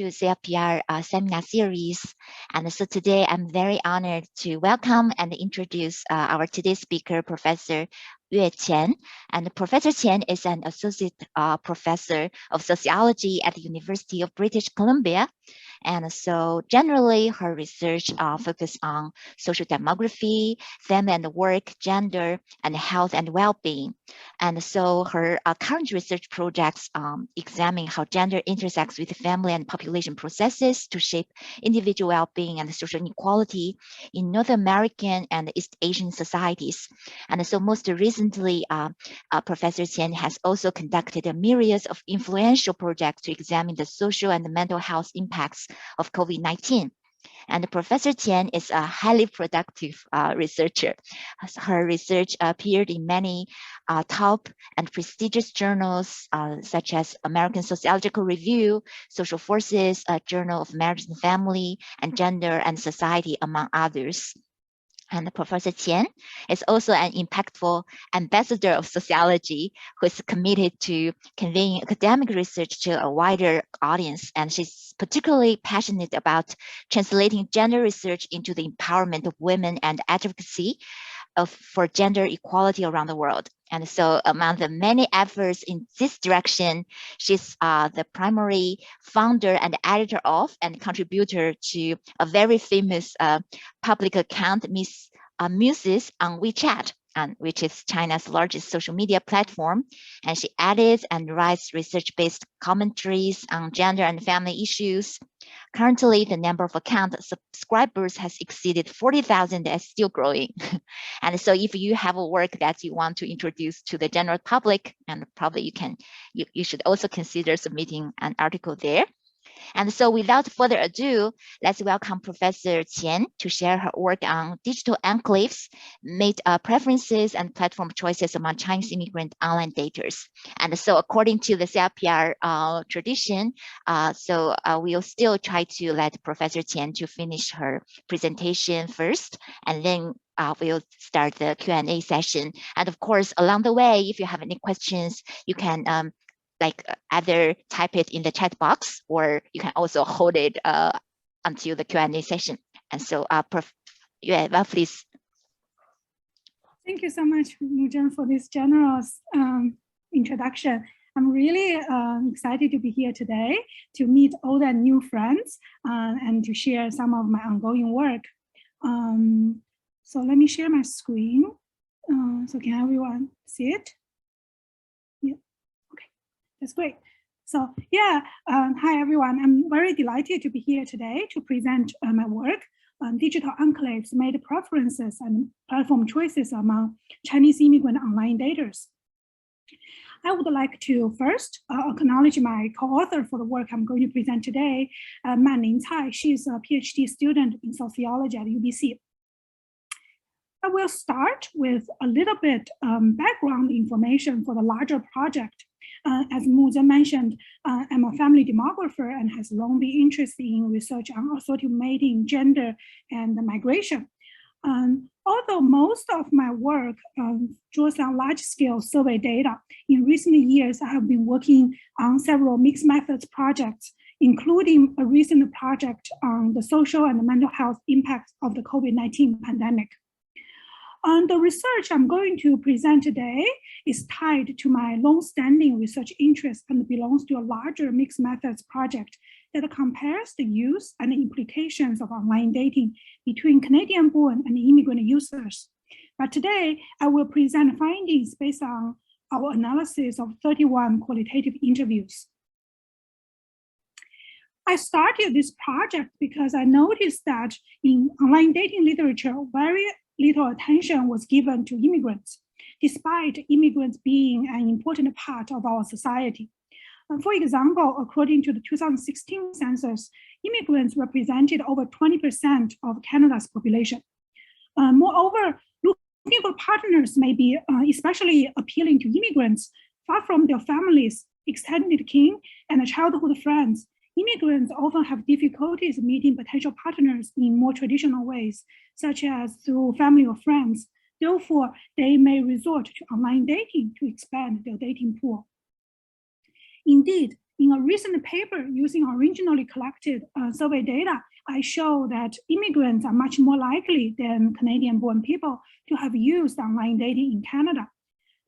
to CLPR seminar series. And so today I'm very honored to welcome and introduce our today's speaker, Professor QIAN. And Professor Qian is an associate professor of sociology at the University of British Columbia. And so generally her research focuses on social demography, family and work, gender, and health and well-being. And so her current research projects examine how gender intersects with family and population processes to shape individual well-being and social inequality in North American and East Asian societies. And so most recently, Professor Qian has also conducted a myriad of influential projects to examine the social and mental health impacts of COVID-19. And Professor Qian is a highly productive researcher. Her research appeared in many top and prestigious journals, such as American Sociological Review, Social Forces, Journal of Marriage and Family, and Gender and Society, among others. And Professor Qian is also an impactful ambassador of sociology who is committed to conveying academic research to a wider audience. And she's particularly passionate about translating gender research into the empowerment of women and advocacy for gender equality around the world. And so among the many efforts in this direction, she's the primary founder and editor of and contributor to a very famous public account, Muses on WeChat, which is China's largest social media platform. And she edits and writes research-based commentaries on gender and family issues. Currently, the number of account subscribers has exceeded 40,000 and is still growing. And so if you have a work that you want to introduce to the general public, and probably you should also consider submitting an article there. And so without further ado, let's welcome Professor Qian to share her work on digital enclaves, mate preferences and platform choices among Chinese immigrant online daters. And so according to the CLPR tradition, we'll still try to let Professor Qian to finish her presentation first, and then we'll start the Q&A session. And of course, along the way, if you have any questions, you can either type it in the chat box, or you can also hold it until the Q&A session. And so, please. Thank you so much, Mujan, for this generous introduction. I'm really excited to be here today to meet old and new friends and to share some of my ongoing work. So let me share my screen. So can everyone see it? That's great. So yeah, hi everyone. I'm very delighted to be here today to present my work on digital enclaves, made preferences and platform choices among Chinese immigrant online daters. I would like to first acknowledge my co-author for the work I'm going to present today, Man-Ning Cai. She's a PhD student in sociology at UBC. I will start with a little bit background information for the larger project. As Mujan mentioned, I'm a family demographer and has long been interested in research on assortative mating, gender, and migration. Although most of my work draws on large-scale survey data, in recent years I have been working on several mixed methods projects, including a recent project on the social and mental health impacts of the COVID-19 pandemic. The research I'm going to present today is tied to my long-standing research interest and belongs to a larger mixed methods project that compares the use and implications of online dating between Canadian-born and immigrant users. But today, I will present findings based on our analysis of 31 qualitative interviews. I started this project because I noticed that in online dating literature, very little attention was given to immigrants, despite immigrants being an important part of our society. For example, according to the 2016 census, immigrants represented over 20% of Canada's population. Moreover, looking for partners may be especially appealing to immigrants far from their families, extended kin, and childhood friends. Immigrants often have difficulties meeting potential partners in more traditional ways, such as through family or friends. Therefore, they may resort to online dating to expand their dating pool. Indeed, In a recent paper using originally collected survey data, I show that immigrants are much more likely than Canadian-born people to have used online dating in Canada.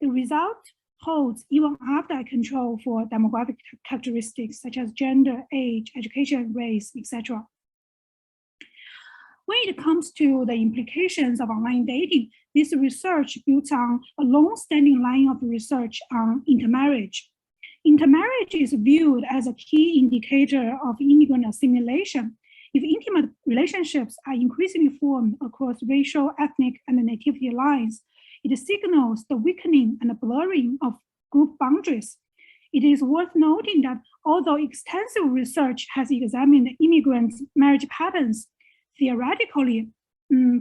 The result holds even after I control for demographic characteristics such as gender, age, education, race, etc. When it comes to the implications of online dating, this research builds on a long-standing line of research on intermarriage. Intermarriage is viewed as a key indicator of immigrant assimilation. If intimate relationships are increasingly formed across racial, ethnic, and nativity lines, it signals the weakening and blurring of group boundaries. It is worth noting that although extensive research has examined immigrants' marriage patterns, theoretically,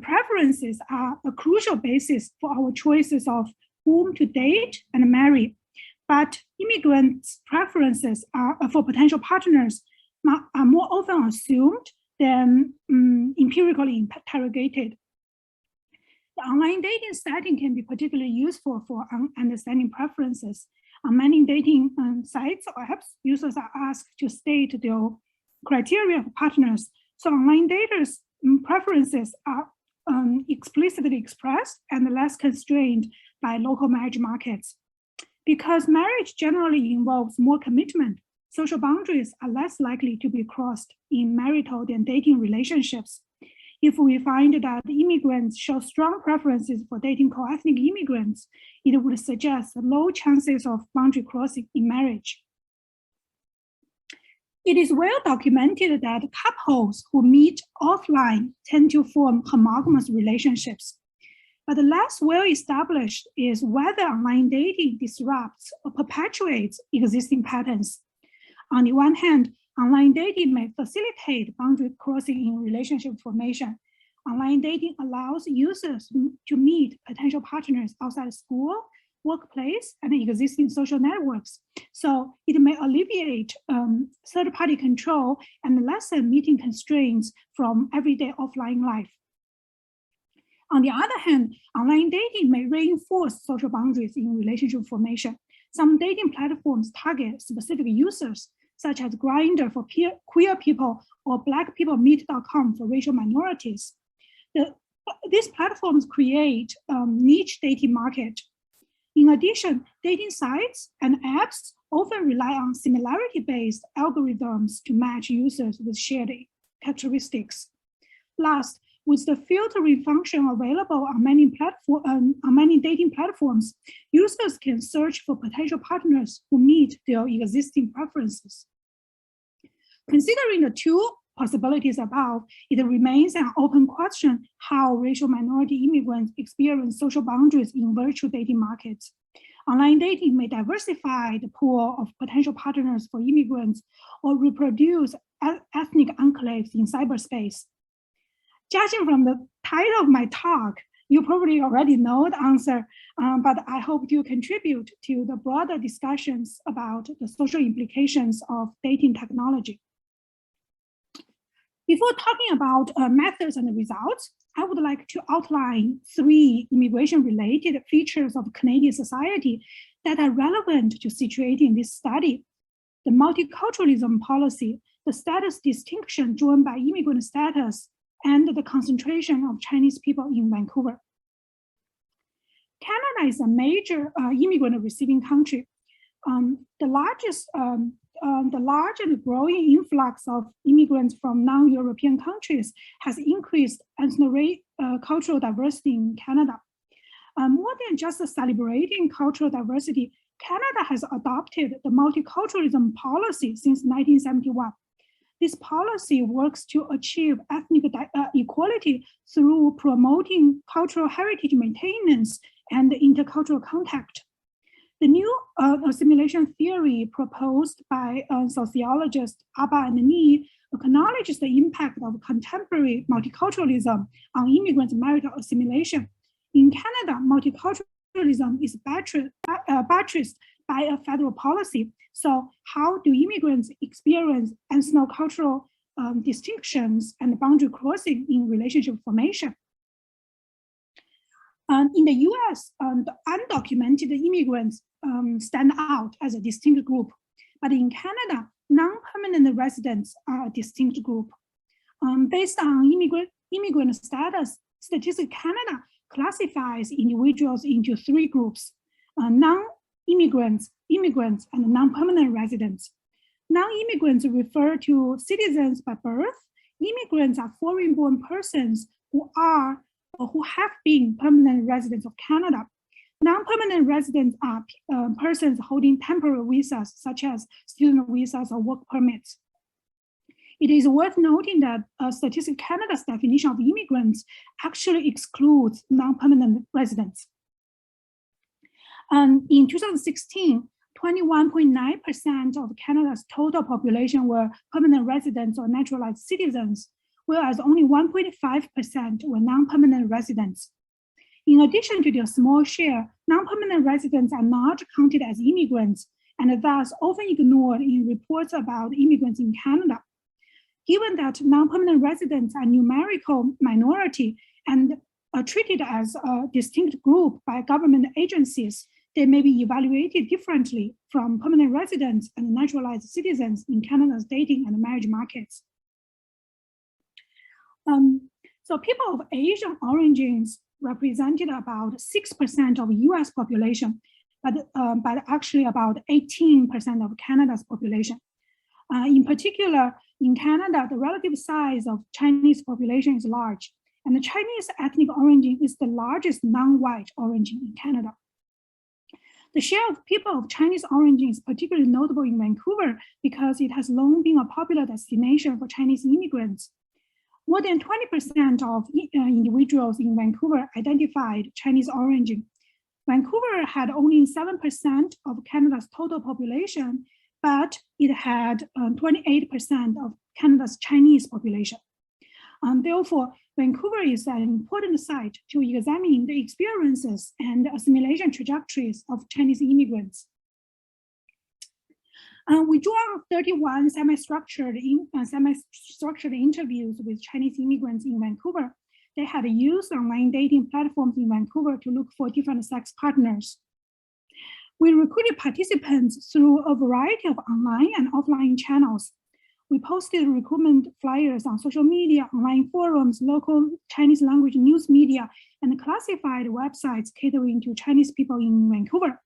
preferences are a crucial basis for our choices of whom to date and marry. But immigrants' preferences for potential partners are more often assumed than empirically interrogated. The online dating setting can be particularly useful for understanding preferences. On many dating sites or apps, users are asked to state their criteria for partners. So online daters' preferences are explicitly expressed and less constrained by local marriage markets. Because marriage generally involves more commitment, social boundaries are less likely to be crossed in marital than dating relationships. If we find that immigrants show strong preferences for dating co-ethnic immigrants, it would suggest low chances of boundary crossing in marriage. It is well documented that couples who meet offline tend to form homogamous relationships. But less well established is whether online dating disrupts or perpetuates existing patterns. On the one hand, online dating may facilitate boundary crossing in relationship formation. Online dating allows users to meet potential partners outside school, workplace, and existing social networks. So it may alleviate third-party control and lessen meeting constraints from everyday offline life. On the other hand, online dating may reinforce social boundaries in relationship formation. Some dating platforms target specific users, such as Grindr for queer people or blackpeoplemeet.com for racial minorities. These platforms create niche dating market. In addition, dating sites and apps often rely on similarity-based algorithms to match users with shared characteristics. Last, with the filtering function available on many dating platforms, users can search for potential partners who meet their existing preferences. Considering the two possibilities above, it remains an open question how racial minority immigrants experience social boundaries in virtual dating markets. Online dating may diversify the pool of potential partners for immigrants or reproduce ethnic enclaves in cyberspace. Judging from the title of my talk, you probably already know the answer, but I hope to contribute to the broader discussions about the social implications of dating technology. Before talking about methods and results, I would like to outline 3 immigration-related features of Canadian society that are relevant to situating this study: the multiculturalism policy, the status distinction drawn by immigrant status, and the concentration of Chinese people in Vancouver. Canada is a major immigrant receiving country. The large and growing influx of immigrants from non-European countries has increased cultural diversity in Canada. More than just celebrating cultural diversity, Canada has adopted the multiculturalism policy since 1971. This policy works to achieve ethnic equality through promoting cultural heritage maintenance and intercultural contact. The new assimilation theory proposed by sociologists Abba and Ni acknowledges the impact of contemporary multiculturalism on immigrants' marital assimilation. In Canada, multiculturalism is buttressed by a federal policy. So how do immigrants experience ethnocultural distinctions and boundary crossing in relationship formation? In the US, the undocumented immigrants stand out as a distinct group. But in Canada, non-permanent residents are a distinct group. Based on immigrant status, Statistics Canada classifies individuals into three groups: non-immigrants, immigrants, and non-permanent residents. Non-immigrants refer to citizens by birth. Immigrants are foreign-born persons who are or who have been permanent residents of Canada. Non-permanent residents are persons holding temporary visas, such as student visas or work permits. It is worth noting that Statistics Canada's definition of immigrants actually excludes non-permanent residents. In 2016, 21.9% of Canada's total population were permanent residents or naturalized citizens, whereas only 1.5% were non-permanent residents. In addition to their small share, non-permanent residents are not counted as immigrants and thus often ignored in reports about immigrants in Canada. Given that non-permanent residents are a numerical minority and are treated as a distinct group by government agencies, they may be evaluated differently from permanent residents and naturalized citizens in Canada's dating and marriage markets. So people of Asian origins represented about 6% of US population, but actually about 18% of Canada's population. In particular, in Canada, the relative size of Chinese population is large, and the Chinese ethnic origin is the largest non-white origin in Canada. The share of people of Chinese origin is particularly notable in Vancouver because it has long been a popular destination for Chinese immigrants. More than 20% of individuals in Vancouver identified Chinese origin. Vancouver had only 7% of Canada's total population, but it had 28% of Canada's Chinese population. Therefore, Vancouver is an important site to examine the experiences and assimilation trajectories of Chinese immigrants. We drew on 31 semi-structured interviews with Chinese immigrants in Vancouver. They had used online dating platforms in Vancouver to look for different sex partners. We recruited participants through a variety of online and offline channels. We posted recruitment flyers on social media, online forums, local Chinese language news media, and classified websites catering to Chinese people in Vancouver.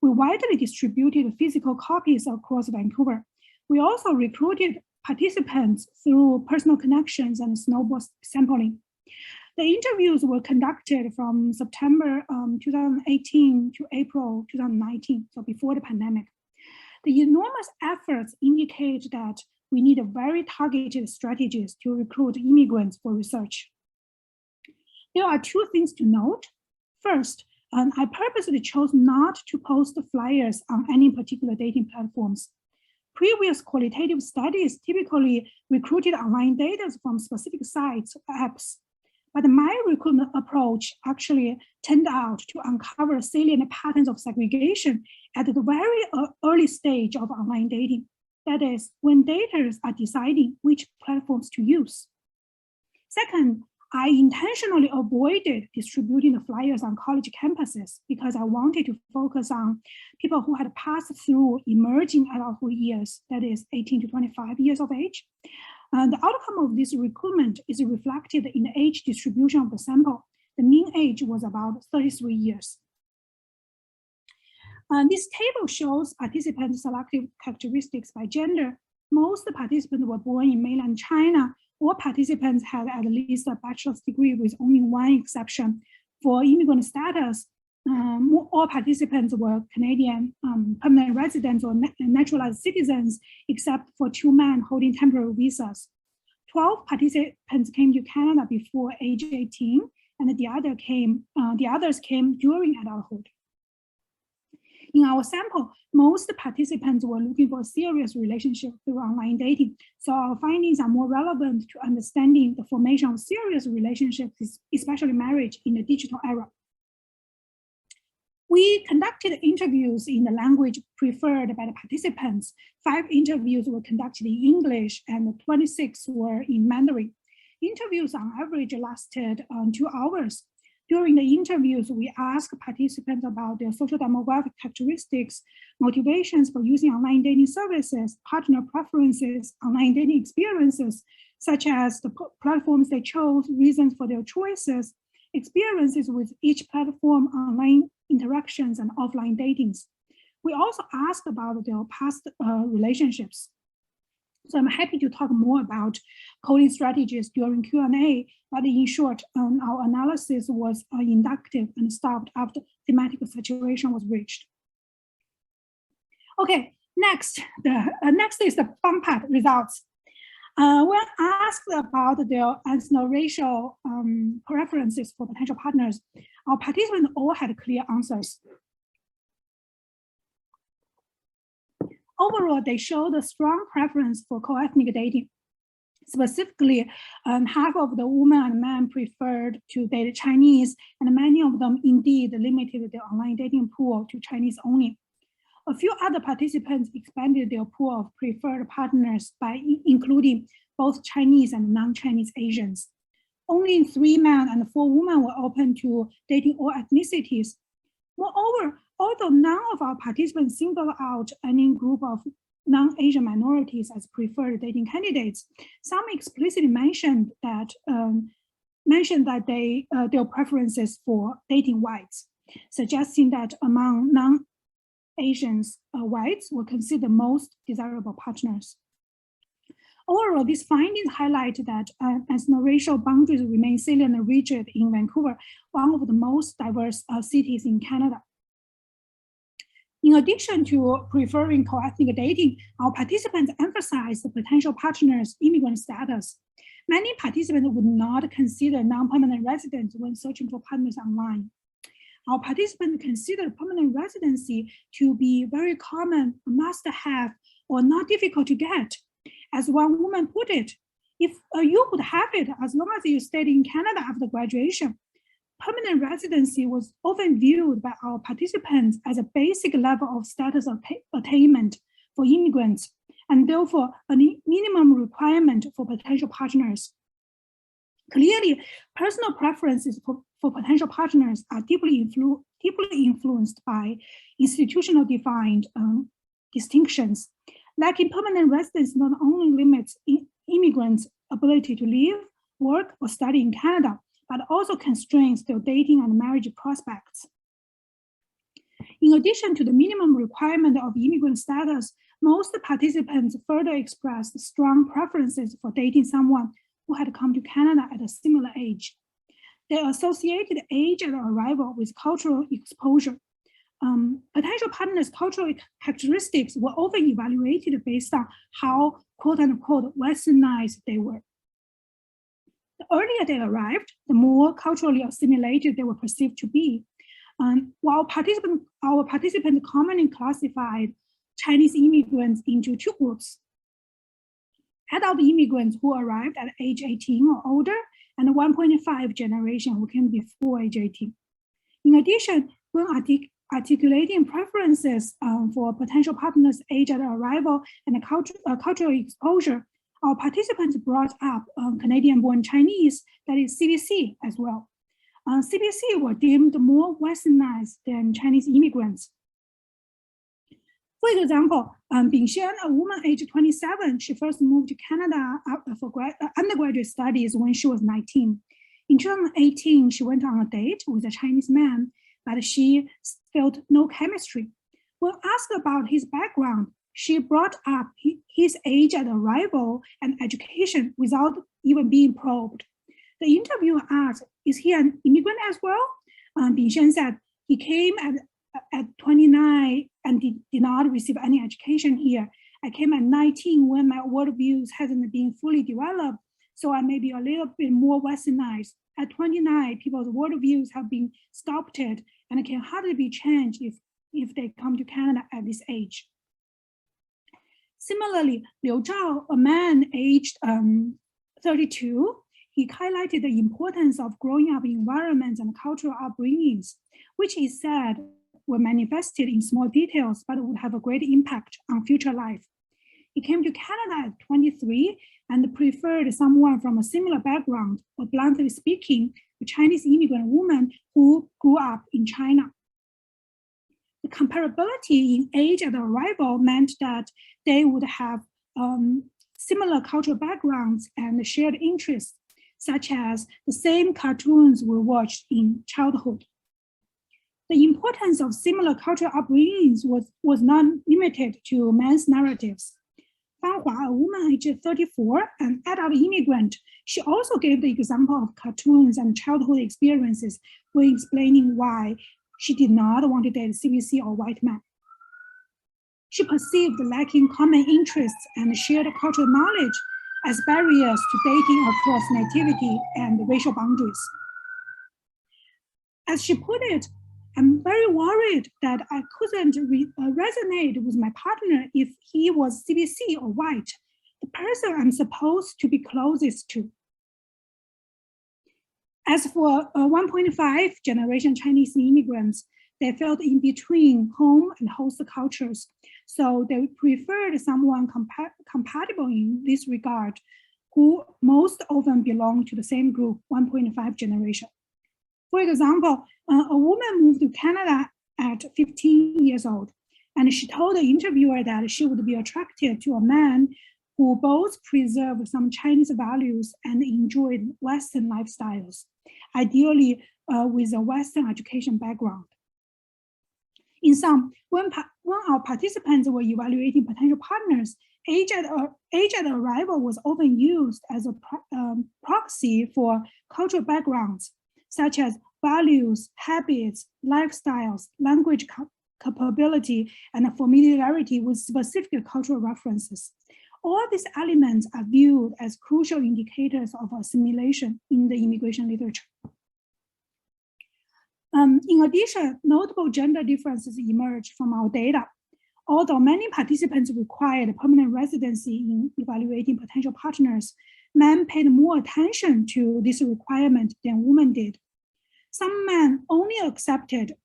We widely distributed physical copies across Vancouver. We also recruited participants through personal connections and snowball sampling. The interviews were conducted from September 2018 to April 2019, so before the pandemic. The enormous efforts indicate that we need very targeted strategies to recruit immigrants for research. There are two things to note. First, I purposely chose not to post flyers on any particular dating platforms. Previous qualitative studies typically recruited online data from specific sites or apps. But my recruitment approach actually turned out to uncover salient patterns of segregation at the very early stage of online dating. That is, when daters are deciding which platforms to use. Second, I intentionally avoided distributing the flyers on college campuses because I wanted to focus on people who had passed through emerging adulthood years, that is 18 to 25 years of age. The outcome of this recruitment is reflected in the age distribution of the sample. The mean age was about 33 years. This table shows participants' selective characteristics by gender. Most participants were born in mainland China. All participants had at least a bachelor's degree with only one exception. For immigrant status, all participants were Canadian permanent residents or naturalized citizens, except for 2 men holding temporary visas. 12 participants came to Canada before age 18, and the others came during adulthood. In our sample, most participants were looking for a serious relationship through online dating. So our findings are more relevant to understanding the formation of serious relationships, especially marriage in the digital era. We conducted interviews in the language preferred by the participants. 5 interviews were conducted in English and 26 were in Mandarin. Interviews on average lasted 2 hours. During the interviews, we asked participants about their social demographic characteristics, motivations for using online dating services, partner preferences, online dating experiences, such as the platforms they chose, reasons for their choices, experiences with each platform, online interactions, and offline datings. We also asked about their past relationships. So I'm happy to talk more about coding strategies during Q&A, but in short, our analysis was inductive and stopped after thematic saturation was reached. Okay, next is the fun part, results. When asked about their ethno-racial preferences for potential partners, our participants all had clear answers. Overall, they showed a strong preference for co-ethnic dating. Specifically, half of the women and men preferred to date Chinese, and many of them indeed limited their online dating pool to Chinese only. A few other participants expanded their pool of preferred partners by including both Chinese and non-Chinese Asians. Only 3 men and 4 women were open to dating all ethnicities. Moreover, although none of our participants singled out any group of non-Asian minorities as preferred dating candidates, some explicitly mentioned that their preferences for dating whites, suggesting that among non-Asians, whites were considered most desirable partners. Overall, these findings highlight that ethno-racial boundaries remain salient and rigid in Vancouver, one of the most diverse cities in Canada. In addition to preferring co-ethnic dating, our participants emphasized the potential partners' immigrant status. Many participants would not consider non-permanent residents when searching for partners online. Our participants consider permanent residency to be very common, a must-have, or not difficult to get. As one woman put it, if you could have it as long as you stayed in Canada after graduation. Permanent residency was often viewed by our participants as a basic level of status attainment for immigrants, and therefore a minimum requirement for potential partners. Clearly, personal preferences for potential partners are deeply influenced by institutional defined distinctions. Lacking permanent residence not only limits immigrants' ability to live, work, or study in Canada, but also constrains their dating and marriage prospects. In addition to the minimum requirement of immigrant status, most participants further expressed strong preferences for dating someone who had come to Canada at a similar age. They associated age at arrival with cultural exposure. Potential partners' cultural characteristics were often evaluated based on how quote-unquote westernized they were. The earlier they arrived, the more culturally assimilated they were perceived to be. While our participants commonly classified Chinese immigrants into 2 groups: adult immigrants who arrived at age 18 or older, and the 1.5 generation who came before age 18. In addition, when articulating preferences for potential partners' age at arrival and cultural exposure, our participants brought up Canadian-born Chinese, that is CBC as well. CBC were deemed more westernized than Chinese immigrants. For example, Bingxian, a woman aged 27, she first moved to Canada for undergraduate studies when she was 19. In 2018, she went on a date with a Chinese man, but she felt no chemistry. When asked about his background, she brought up his age at arrival and education without even being probed. The interviewer asked, "Is he an immigrant as well?" Bingxian said, "He came at 29 and did not receive any education here. I came at 19 when my worldviews hasn't been fully developed, so I may be a little bit more westernized. At 29, people's worldviews have been sculpted and can hardly be changed if they come to Canada at this age." Similarly, Liu Zhao, a man aged 32, he highlighted the importance of growing up in environments and cultural upbringings, which he said were manifested in small details, but would have a great impact on future life. He came to Canada at 23 and preferred someone from a similar background, or bluntly speaking, to Chinese immigrant women who grew up in China. The comparability in age at arrival meant that they would have similar cultural backgrounds and shared interests, such as the same cartoons we watched in childhood. The importance of similar cultural upbringings was not limited to men's narratives. Fan Hua, a woman aged 34, an adult immigrant, she also gave the example of cartoons and childhood experiences when explaining why she did not want to date CBC or white men. She perceived lacking common interests and shared cultural knowledge as barriers to dating across nativity and racial boundaries. As she put it, I'm very worried that I couldn't resonate with my partner if he was CBC or white, the person I'm supposed to be closest to. As for 1.5 generation Chinese immigrants, they felt in between home and host cultures, so they preferred someone compatible in this regard, who most often belong to the same group, 1.5 generation. For example, a woman moved to Canada at 15 years old, and she told the interviewer that she would be attracted to a man who both preserved some Chinese values and enjoyed Western lifestyles, ideally with a Western education background. In sum, when our participants were evaluating potential partners, age at arrival was often used as a proxy for cultural backgrounds, such as values, habits, lifestyles, language capability, and familiarity with specific cultural references. All these elements are viewed as crucial indicators of assimilation in the immigration literature. In addition, notable gender differences emerged from our data. Although many participants required permanent residency in evaluating potential partners, men paid more attention to this requirement than women did. Some men only accepted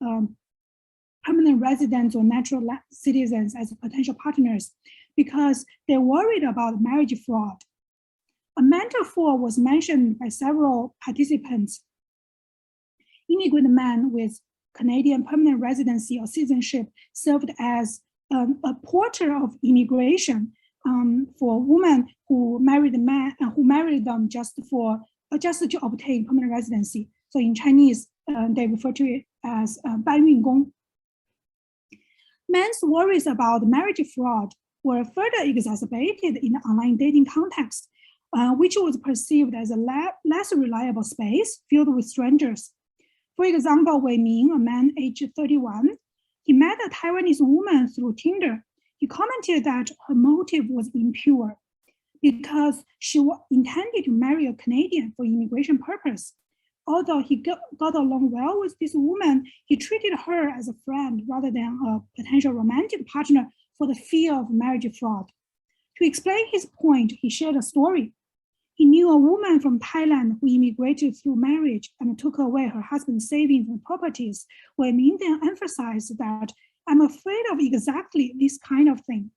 permanent residents or natural citizens as potential partners because they worried about marriage fraud. A metaphor was mentioned by several participants. Immigrant men with Canadian permanent residency or citizenship served as a porter of immigration for women who married men and who married them just to obtain permanent residency. So in Chinese, they refer to it as 搬运工. Men's worries about marriage fraud were further exacerbated in the online dating context, which was perceived as a less reliable space filled with strangers. For example, Wei Ming, a man aged 31, he met a Taiwanese woman through Tinder. He commented that her motive was impure because she intended to marry a Canadian for immigration purpose. Although he got along well with this woman, he treated her as a friend rather than a potential romantic partner for the fear of marriage fraud. To explain his point, he shared a story. He knew a woman from Thailand who immigrated through marriage and took away her husband's savings and properties. Wei Ming then emphasized that I'm afraid of exactly this kind of thing.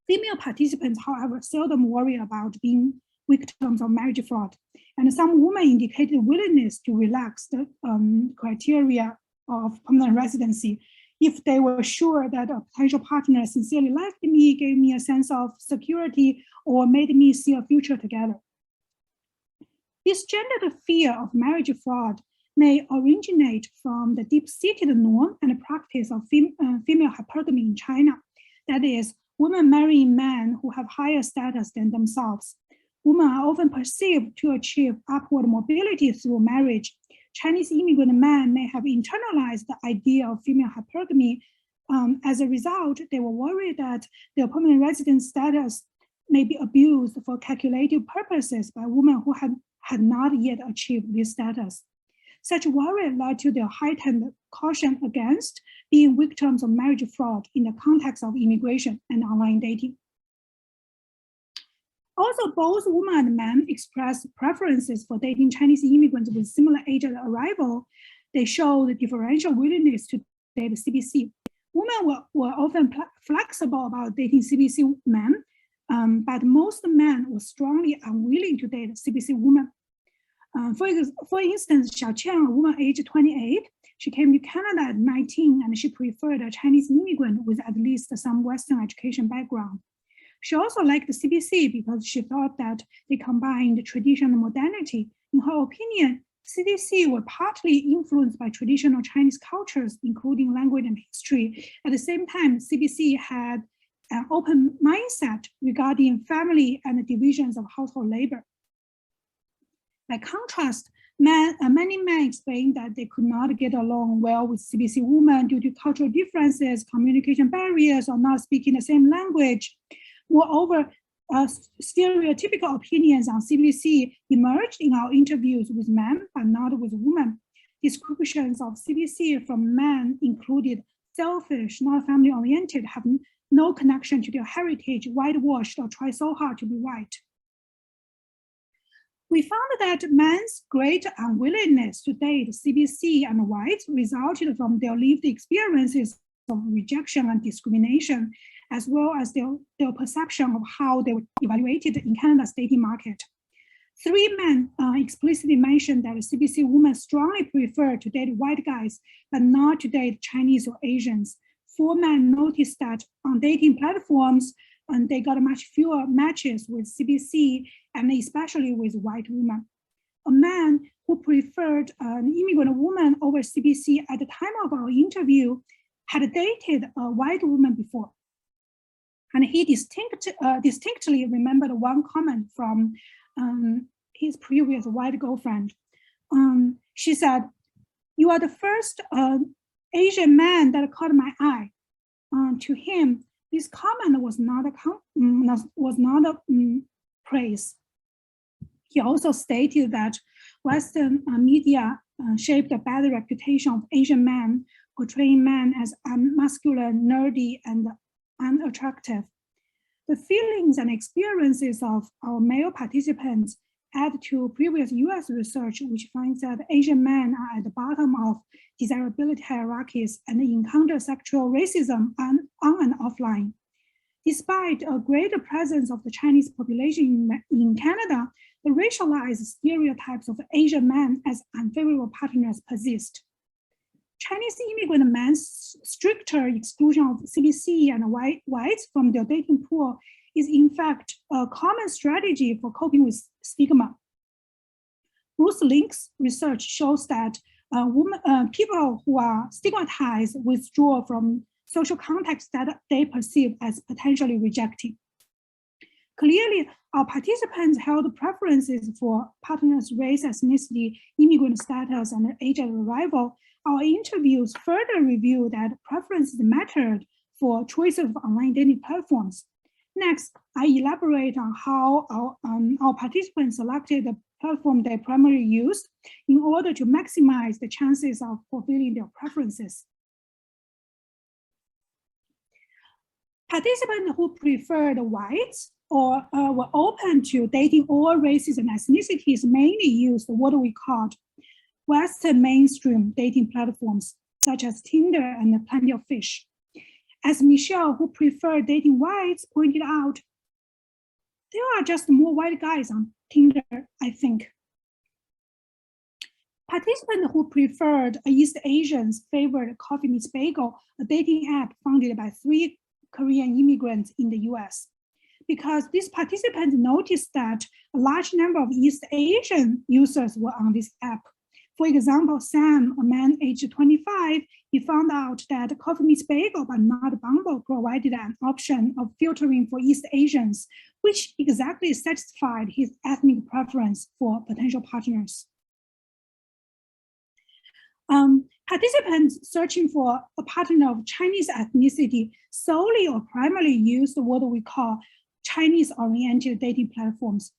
Female participants, however, seldom worry about being victims of marriage fraud, and some women indicated willingness to relax the criteria of permanent residency if they were sure that a potential partner sincerely liked me, gave me a sense of security, or made me see a future together. This gendered fear of marriage fraud may originate from the deep-seated norm and practice of female hypergamy in China. That is, women marrying men who have higher status than themselves. Women are often perceived to achieve upward mobility through marriage. Chinese immigrant men may have internalized the idea of female hypergamy. As a result, they were worried that their permanent resident status may be abused for calculative purposes by women who had not yet achieved this status. Such worry led to their heightened caution against being victims of marriage fraud in the context of immigration and online dating. Also, both women and men expressed preferences for dating Chinese immigrants with similar age at arrival. They showed differential willingness to date CBC. Women were often flexible about dating CBC men, but most men were strongly unwilling to date CBC women. For instance, Xiaoqian, a woman aged 28, she came to Canada at 19 and she preferred a Chinese immigrant with at least some Western education background. She also liked the CBC because she thought that they combined tradition and modernity. In her opinion, CBC were partly influenced by traditional Chinese cultures, including language and history. At the same time, CBC had an open mindset regarding family and the divisions of household labor. By contrast, many men explained that they could not get along well with CBC women due to cultural differences, communication barriers, or not speaking the same language. Moreover, stereotypical opinions on CBC emerged in our interviews with men, but not with women. Descriptions of CBC from men included selfish, not family-oriented, have no connection to their heritage, whitewashed, or try so hard to be right. We found that men's great unwillingness to date CBC and whites resulted from their lived experiences of rejection and discrimination, as well as their perception of how they were evaluated in Canada's dating market. 3 men explicitly mentioned that CBC women strongly prefer to date white guys, but not to date Chinese or Asians. 4 men noticed that on dating platforms, and they got much fewer matches with CBC and especially with white women. A man who preferred an immigrant woman over CBC at the time of our interview had dated a white woman before. And he distinctly remembered one comment from his previous white girlfriend. She said, "You are the first Asian man that caught my eye." To him, this comment was not a praise. He also stated that Western media shaped a bad reputation of Asian men, portraying men as masculine, nerdy, and unattractive. The feelings and experiences of our male participants add to previous US research, which finds that Asian men are at the bottom of desirability hierarchies and encounter sexual racism on and offline. Despite a greater presence of the Chinese population in Canada, the racialized stereotypes of Asian men as unfavorable partners persist. Chinese immigrant men's stricter exclusion of CBC and whites from their dating pool is in fact a common strategy for coping with stigma. Bruce Link's research shows that people who are stigmatized withdraw from social contexts that they perceive as potentially rejecting. Clearly, our participants held preferences for partners' race, ethnicity, immigrant status, and age of arrival. Our interviews further reveal that preferences mattered for choices of online dating platforms. Next, I elaborate on how our participants selected the platform they primarily used in order to maximize the chances of fulfilling their preferences. Participants who preferred whites or were open to dating all races and ethnicities mainly used what we called Western mainstream dating platforms, such as Tinder and Plenty of Fish. As Michelle, who preferred dating whites, pointed out, there are just more white guys on Tinder, I think. Participants who preferred East Asians favored Coffee Meets Bagel, a dating app founded by 3 Korean immigrants in the US. Because these participants noticed that a large number of East Asian users were on this app. For example, Sam, a man aged 25, he found out that Coffee Meets Bagel, but not Bumble, provided an option of filtering for East Asians, which exactly satisfied his ethnic preference for potential partners. Participants searching for a partner of Chinese ethnicity solely or primarily used what we call Chinese-oriented dating platforms.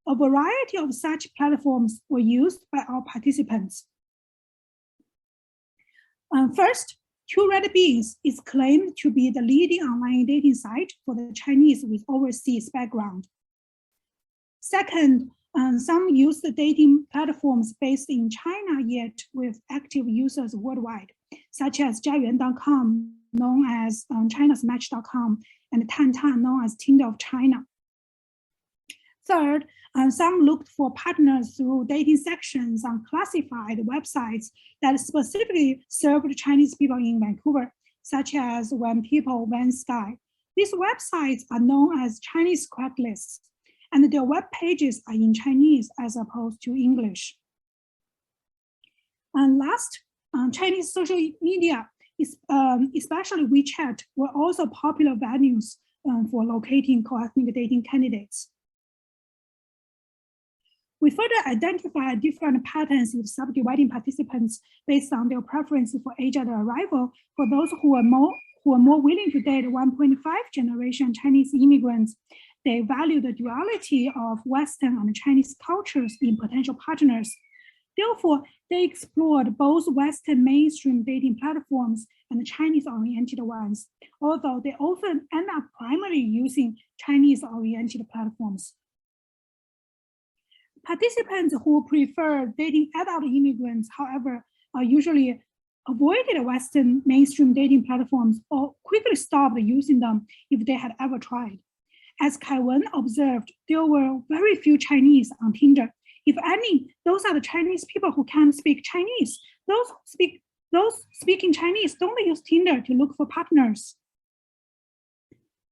A variety of such platforms were used by our participants. First, Two Red Beans is claimed to be the leading online dating site for the Chinese with overseas background. Second, some use the dating platforms based in China yet with active users worldwide, such as jiayuan.com, known as China's Match.com, and Tantan, known as Tinder of China. Third, some looked for partners through dating sections on classified websites that specifically served Chinese people in Vancouver, such as When People, When Sky. These websites are known as Chinese Craigslist, and their web pages are in Chinese as opposed to English. And last, Chinese social media, especially WeChat, were also popular venues for locating co-ethnic dating candidates. We further identified different patterns of subdividing participants based on their preference for age at arrival. For those who are more willing to date 1.5 generation Chinese immigrants, they value the duality of Western and Chinese cultures in potential partners. Therefore, they explored both Western mainstream dating platforms and Chinese-oriented ones, although they often end up primarily using Chinese-oriented platforms. Participants who prefer dating adult immigrants, however, usually avoided Western mainstream dating platforms or quickly stopped using them if they had ever tried. As QIAN observed, there were very few Chinese on Tinder. If any, those are the Chinese people who can't speak Chinese. Those speaking Chinese don't use Tinder to look for partners.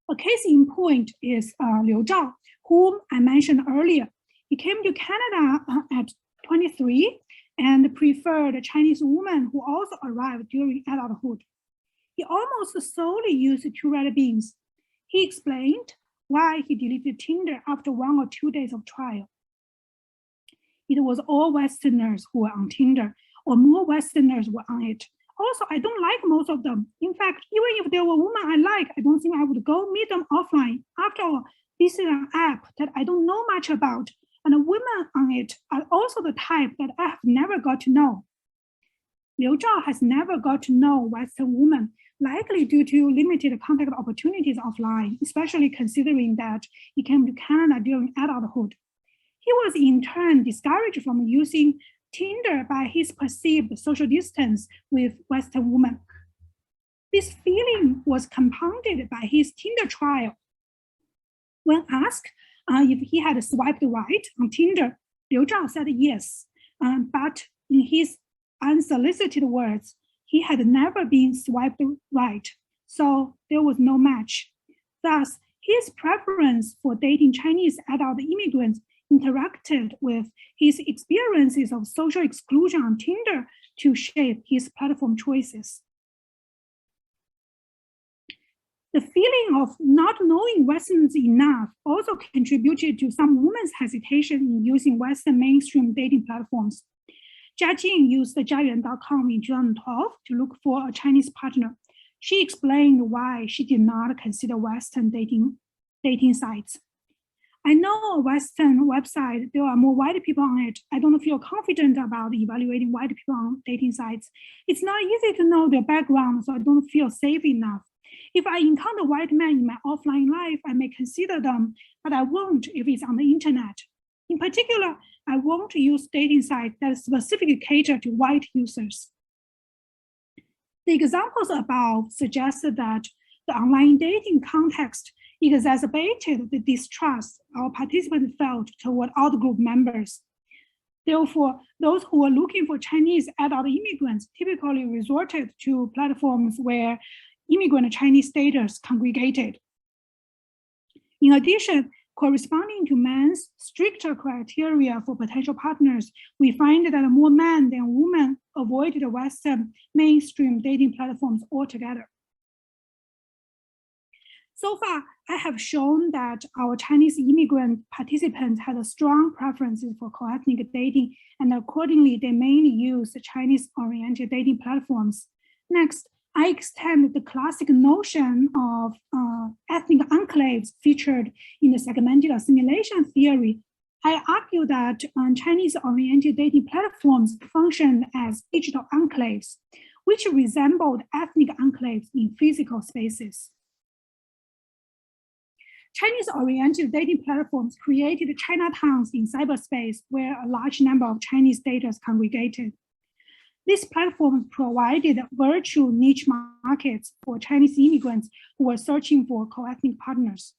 A case in point is Liu Zhao, whom I mentioned earlier. He came to Canada at 23 and preferred a Chinese woman who also arrived during adulthood. He almost solely used two red beans. He explained why he deleted Tinder after 1 or 2 days of trial. It was all Westerners who were on Tinder, or more Westerners were on it. Also, I don't like most of them. In fact, even if there were women I like, I don't think I would go meet them offline. After all, this is an app that I don't know much about, and the women on it are also the type that I have never got to know. Liu Zhao has never got to know Western women, likely due to limited contact opportunities offline, especially considering that he came to Canada during adulthood. He was in turn discouraged from using Tinder by his perceived social distance with Western women. This feeling was compounded by his Tinder trial. When asked if he had swiped right on Tinder, Liu Zhao said yes, but in his unsolicited words, he had never been swiped right, so there was no match. Thus, his preference for dating Chinese adult immigrants interacted with his experiences of social exclusion on Tinder to shape his platform choices. The feeling of not knowing Westerns enough also contributed to some women's hesitation in using Western mainstream dating platforms. Jia Jing used QIAN.com in 2012 to look for a Chinese partner. She explained why she did not consider Western dating sites. I know a Western website, there are more white people on it. I don't feel confident about evaluating white people on dating sites. It's not easy to know their background, so I don't feel safe enough. If I encounter white men in my offline life, I may consider them, but I won't if it's on the internet. In particular, I won't use dating sites that specifically cater to white users. The examples above suggest that the online dating context exacerbated the distrust our participants felt toward out-group members. Therefore, those who were looking for Chinese adult immigrants typically resorted to platforms where immigrant Chinese daters congregated. In addition, corresponding to men's stricter criteria for potential partners, we find that more men than women avoided Western mainstream dating platforms altogether. So far, I have shown that our Chinese immigrant participants had a strong preferences for co-ethnic dating, and accordingly, they mainly use Chinese-oriented dating platforms. Next, I extend the classic notion of ethnic enclaves featured in the segmented assimilation theory. I argue that Chinese-oriented dating platforms function as digital enclaves, which resembled ethnic enclaves in physical spaces. Chinese-oriented dating platforms created Chinatowns in cyberspace where a large number of Chinese daters congregated. These platforms provided virtual niche markets for Chinese immigrants who were searching for co-ethnic partners.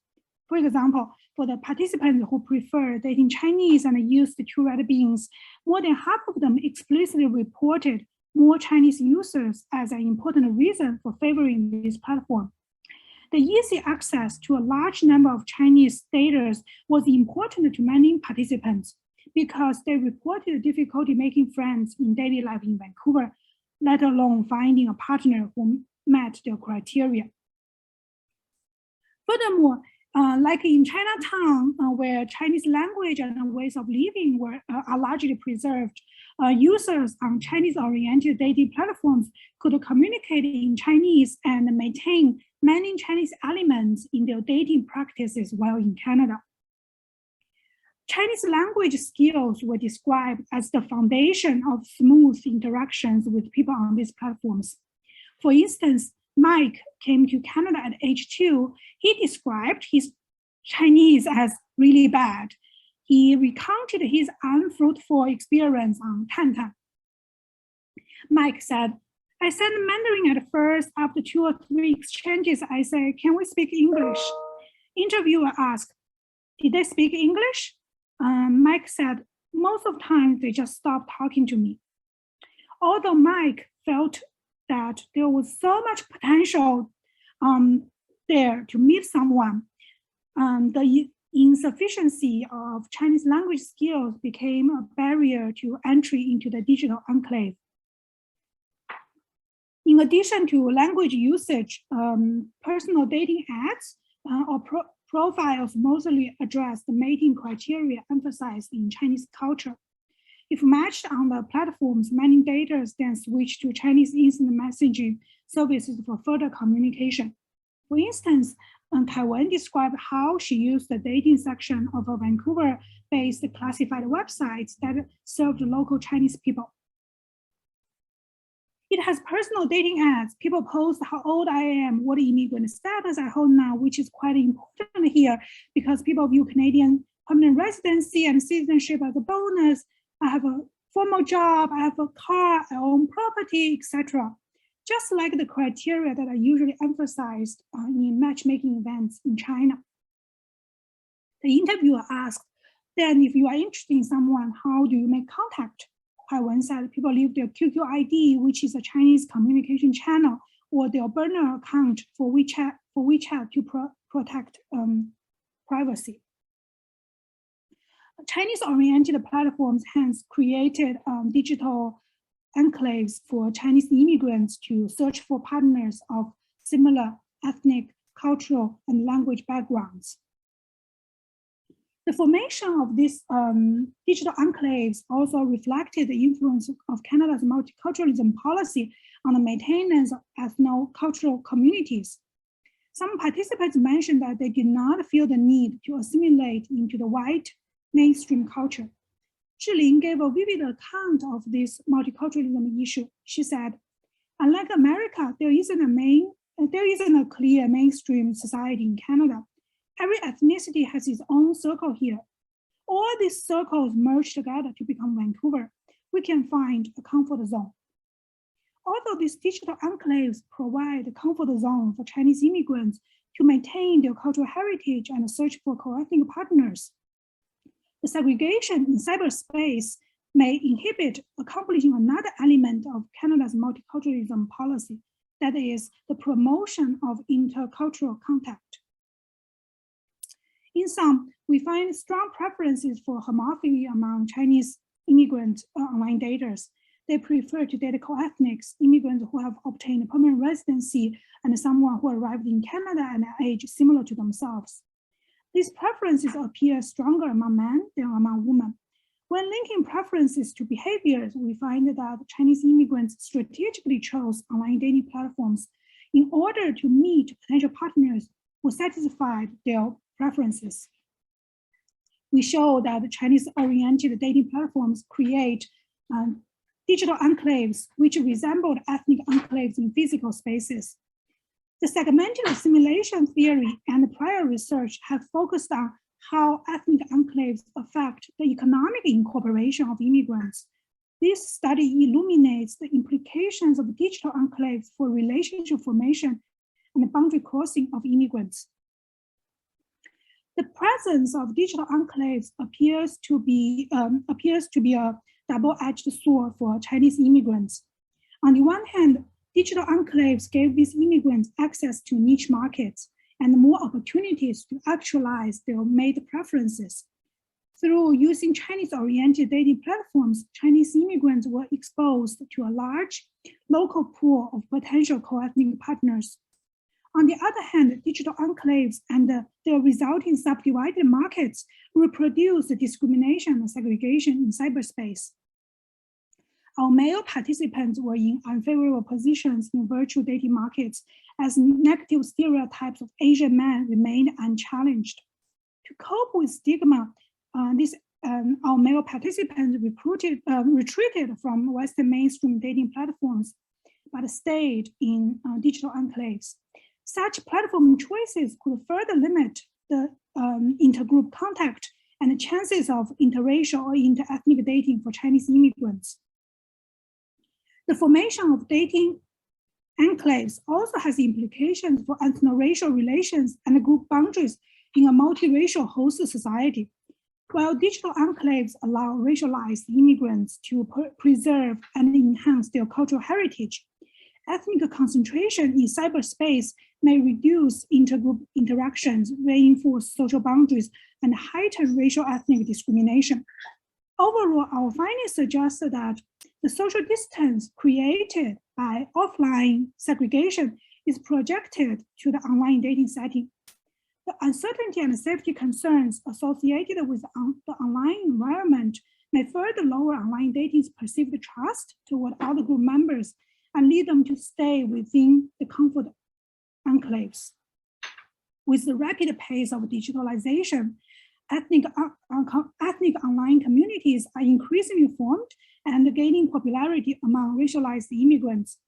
For example, for the participants who prefer dating Chinese and use the two red beans, more than half of them explicitly reported more Chinese users as an important reason for favoring this platform. The easy access to a large number of Chinese daters was important to many participants because they reported difficulty making friends in daily life in Vancouver, let alone finding a partner who met their criteria. Furthermore, like in Chinatown, where Chinese language and ways of living are largely preserved, users on Chinese-oriented dating platforms could communicate in Chinese and maintain many Chinese elements in their dating practices while in Canada. Chinese language skills were described as the foundation of smooth interactions with people on these platforms. For instance, Mike came to Canada at age 2. He described his Chinese as really bad. He recounted his unfruitful experience on Tantan. Mike said, I said Mandarin at first. After 2 or 3 exchanges, I said, can we speak English? Interviewer asked, did they speak English? Mike said, most of the time they just stopped talking to me. Although Mike felt that there was so much potential there to meet someone, the insufficiency of Chinese language skills became a barrier to entry into the digital enclave. In addition to language usage, personal dating ads or profiles mostly address the mating criteria emphasized in Chinese culture. If matched on the platforms, many daters then switch to Chinese instant messaging services for further communication. For instance, Taiwan described how she used the dating section of a Vancouver-based classified website that served local Chinese people. It has personal dating ads. People post how old I am, what immigrant status I hold now, which is quite important here because people view Canadian permanent residency and citizenship as a bonus. I have a formal job, I have a car, I own property, etc. Just like the criteria that are usually emphasized in matchmaking events in China. The interviewer asked, then if you are interested in someone, how do you make contact? Taiwan said people leave their QQ ID, which is a Chinese communication channel, or their burner account for WeChat to protect privacy. Chinese-oriented platforms hence created digital enclaves for Chinese immigrants to search for partners of similar ethnic, cultural, and language backgrounds. The formation of these digital enclaves also reflected the influence of Canada's multiculturalism policy on the maintenance of ethno-cultural communities. Some participants mentioned that they did not feel the need to assimilate into the white mainstream culture. Zhilin gave a vivid account of this multiculturalism issue. She said, unlike America, there isn't a clear mainstream society in Canada. Every ethnicity has its own circle here. All these circles merge together to become Vancouver. We can find a comfort zone. Although these digital enclaves provide a comfort zone for Chinese immigrants to maintain their cultural heritage and search for co-ethnic partners, the segregation in cyberspace may inhibit accomplishing another element of Canada's multiculturalism policy, that is, the promotion of intercultural contact. In sum, we find strong preferences for homophily among Chinese immigrant online daters. They prefer to date co-ethnics, immigrants who have obtained permanent residency, and someone who arrived in Canada at an age similar to themselves. These preferences appear stronger among men than among women. When linking preferences to behaviors, we find that Chinese immigrants strategically chose online dating platforms in order to meet potential partners who satisfied their preferences. We show that Chinese-oriented dating platforms create digital enclaves which resembled ethnic enclaves in physical spaces. The segmented assimilation theory and prior research have focused on how ethnic enclaves affect the economic incorporation of immigrants. This study illuminates the implications of digital enclaves for relationship formation and the boundary crossing of immigrants. The presence of digital enclaves appears to be a double-edged sword for Chinese immigrants. On the one hand, digital enclaves gave these immigrants access to niche markets and more opportunities to actualize their made preferences. Through using Chinese-oriented dating platforms, Chinese immigrants were exposed to a large local pool of potential co-ethnic partners. On the other hand, digital enclaves and their resulting subdivided markets reproduce discrimination and segregation in cyberspace. Our male participants were in unfavorable positions in virtual dating markets as negative stereotypes of Asian men remained unchallenged. To cope with stigma, our male participants retreated from Western mainstream dating platforms, but stayed in digital enclaves. Such platform choices could further limit the intergroup contact and the chances of interracial or interethnic dating for Chinese immigrants. The formation of dating enclaves also has implications for ethno-racial relations and group boundaries in a multiracial host society. While digital enclaves allow racialized immigrants to preserve and enhance their cultural heritage, ethnic concentration in cyberspace may reduce intergroup interactions, reinforce social boundaries, and heighten racial ethnic discrimination. Overall, our findings suggest that the social distance created by offline segregation is projected to the online dating setting. The uncertainty and safety concerns associated with the online environment may further lower online dating's perceived trust toward other group members and lead them to stay within the comfort enclaves. With the rapid pace of digitalization, ethnic online communities are increasingly formed and gaining popularity among racialized immigrants.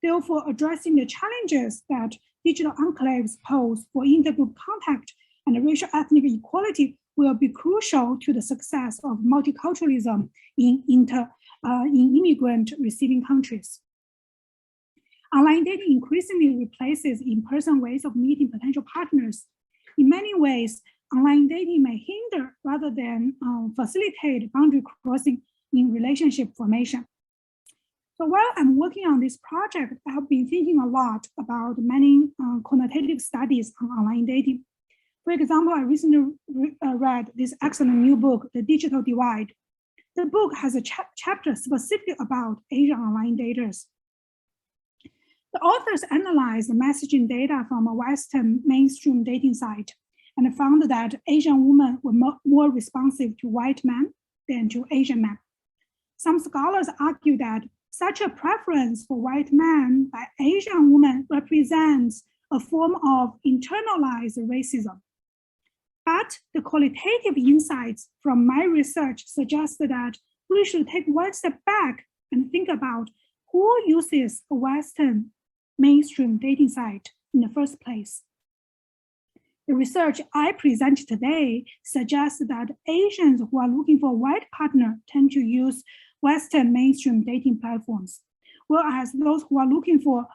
Therefore, addressing the challenges that digital enclaves pose for intergroup contact and racial ethnic equality will be crucial to the success of multiculturalism in immigrant receiving countries. Online dating increasingly replaces in-person ways of meeting potential partners. In many ways, online dating may hinder rather than facilitate boundary crossing in relationship formation. So while I'm working on this project, I've been thinking a lot about many quantitative studies on online dating. For example, I recently read this excellent new book, The Digital Divide. The book has a chapter specifically about Asian online daters. The authors analyzed the messaging data from a Western mainstream dating site and found that Asian women were more responsive to white men than to Asian men. Some scholars argue that such a preference for white men by Asian women represents a form of internalized racism. But the qualitative insights from my research suggest that we should take one step back and think about who uses a Western mainstream dating site in the first place. The research I present today suggests that Asians who are looking for a white partner tend to use Western mainstream dating platforms, whereas those who are looking for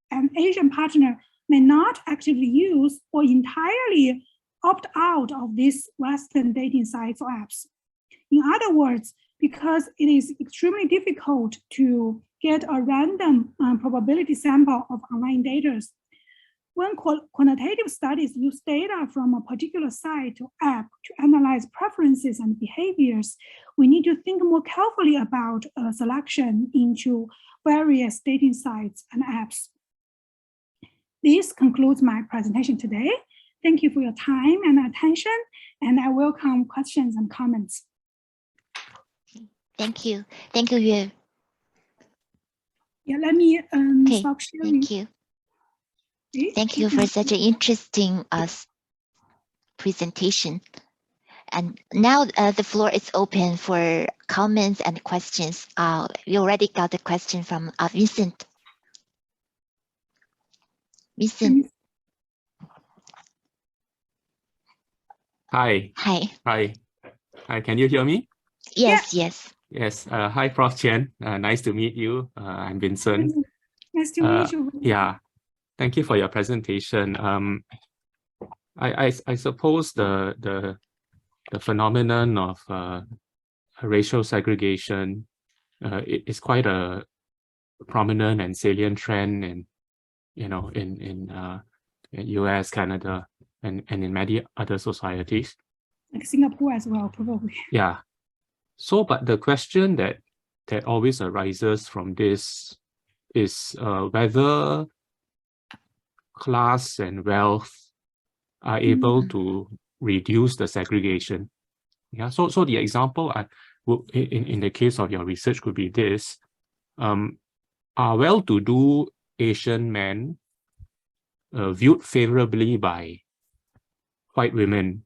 an Asian partner may not actively use or entirely opt out of these Western dating sites or apps. In other words, because it is extremely difficult to get a random probability sample of online daters, when quantitative studies use data from a particular site or app to analyze preferences and behaviors, we need to think more carefully about selection into various dating sites and apps. This concludes my presentation today. Thank you for your time and attention, and I welcome questions and comments. Thank you. Thank you, Yue. Yeah, let me stop sharing. Thank you. Thank you for such an interesting presentation. And now the floor is open for comments and questions. We already got a question from Vincent. Vincent. Hi. Hi. Hi. Hi. Can you hear me? Yes, yes. Yes. Hi, Prof. Chen. Nice to meet you. I'm Vincent. Nice to meet you. Yeah. Thank you for your presentation. I suppose the phenomenon of racial segregation is quite a prominent and salient trend in US, Canada, and in many other societies. Like Singapore as well, probably. Yeah. So, but the question that always arises from this is whether class and wealth are able to reduce the segregation. Yeah. So the example in the case of your research could be this: are well-to-do Asian men viewed favorably by white women,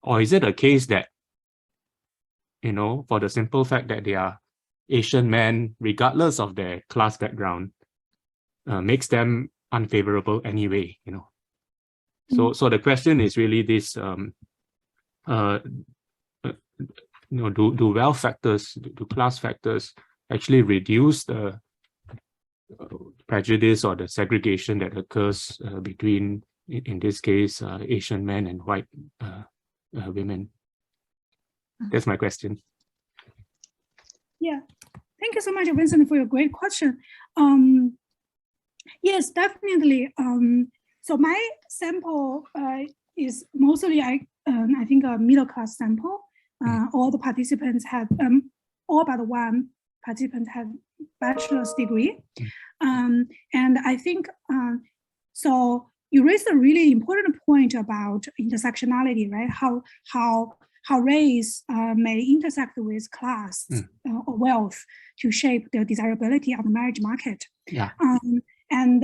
or is it a case that, for the simple fact that they are Asian men, regardless of their class background, makes them unfavorable anyway, So the question is really this: do wealth factors, do class factors actually reduce the prejudice or the segregation that occurs between, in this case, Asian men and white women? That's my question. Yeah, thank you so much, Vincent, for your great question. Yes, definitely. So my sample is mostly, I think, a middle class sample. All the participants had, all but one participant had bachelor's degree. And I think, so you raised a really important point about intersectionality, right? How race may intersect with class or wealth to shape the desirability of the marriage market. Yeah. And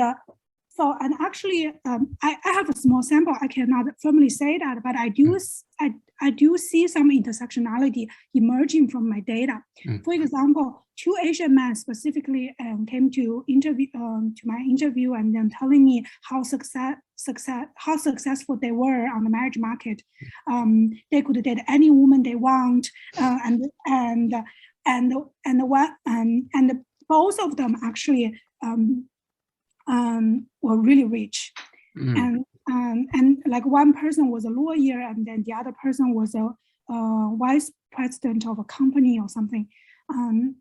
actually, I have a small sample. I cannot firmly say that, but I do see some intersectionality emerging from my data. For example, 2 Asian men specifically came to my interview and then telling me how successful they were on the marriage market. They could date any woman they want, and both of them actually were really rich. And like one person was a lawyer, and then the other person was a vice president of a company or something. I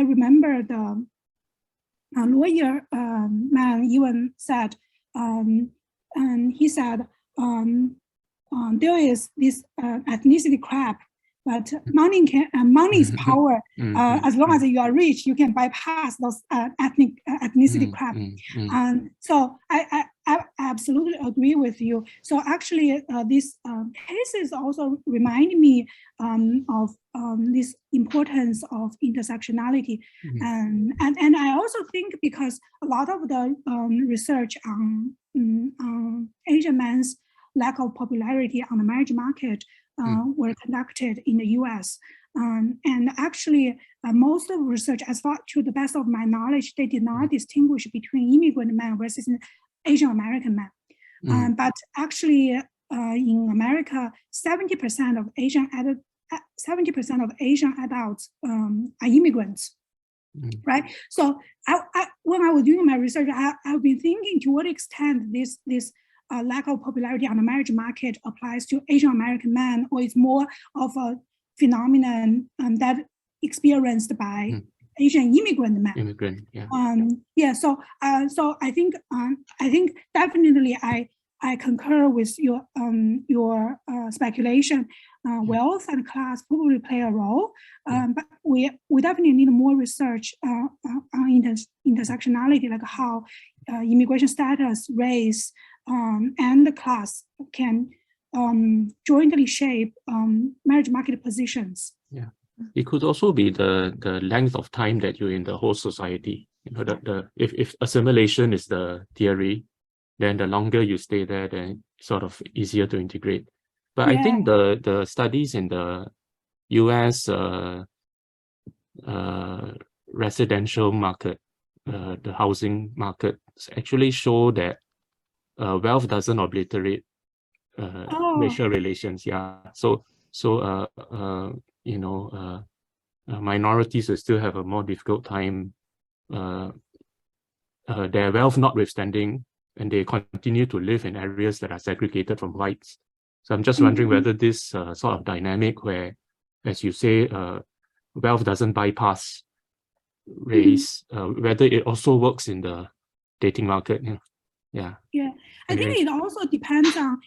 remember the lawyer man even said, and he said, there is this ethnicity crap, but money is power. As long as you are rich, you can bypass those ethnicity crap. And so I absolutely agree with you. So actually, these cases also remind me of this importance of intersectionality. And I also think because a lot of the research on Asian men's lack of popularity on the marriage market were conducted in the US. And actually, most of the research, as far to the best of my knowledge, they did not distinguish between immigrant men versus Asian American men. But actually, in America, 70% of Asian adults are immigrants. Right. So when I was doing my research, I've been thinking to what extent this lack of popularity on the marriage market applies to Asian American men, or is more of a phenomenon that experienced by Asian immigrant men. So I think definitely I concur with your speculation. Wealth and class probably play a role, but we definitely need more research on intersectionality, like how immigration status, race, and the class can jointly shape marriage market positions. Yeah, it could also be the length of time that you're in the whole society. If assimilation is the theory, then the longer you stay there, then it's sort of easier to integrate. But I think the studies in the US residential market, the housing market, actually show that wealth doesn't obliterate racial relations. Yeah. So minorities will still have a more difficult time, their wealth notwithstanding, and they continue to live in areas that are segregated from whites. So I'm just wondering whether this sort of dynamic where, as you say, wealth doesn't bypass race, whether it also works in the dating market. Yeah. I think it also depends on,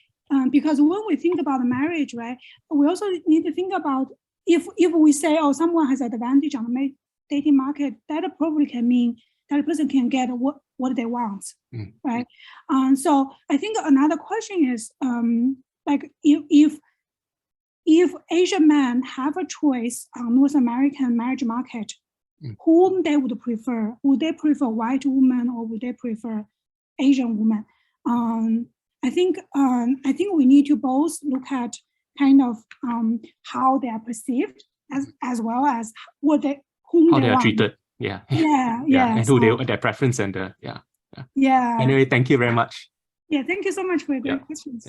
because when we think about marriage, right, we also need to think about if we say, oh, someone has advantage on the dating market, that probably can mean that person can get what they want, right? So I think another question is, like if Asian men have a choice on North American marriage market, whom they would prefer? Would they prefer white women or would they prefer Asian women? I think we need to both look at kind of how they are perceived as well as whom how they are want. treated. Yeah. And so, who their preference and yeah. Anyway, thank you very much. Yeah, thank you so much for your great questions.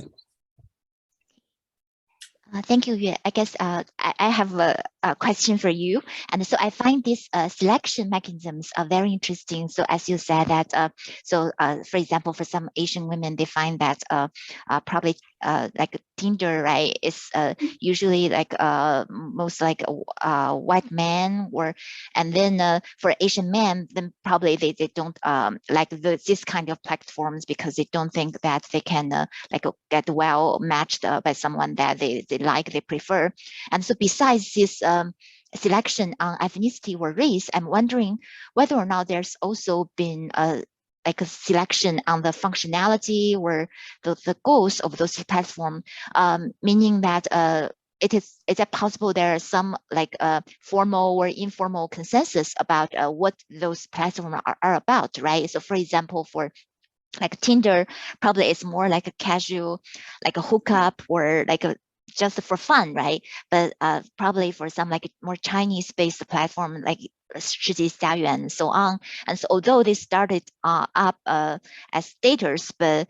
Thank you, Yue. I guess I have a question for you. And so I find these selection mechanisms are very interesting. So as you said that, for example, for some Asian women, they find that probably like Tinder, right, is usually like most like a white man, and then for Asian men, then probably they don't like this kind of platforms because they don't think that they can like get well matched by someone that they like, they prefer. And so besides this selection on ethnicity or race, I'm wondering whether or not there's also been like a selection on the functionality or the goals of those platforms, meaning that is it possible there are some like formal or informal consensus about what those platforms are about, right? So for example, for like Tinder, probably it's more like a casual, like a hookup or like a just for fun, right? But probably for some like more Chinese-based platform like QIAN and so on. And so although they started up as daters, but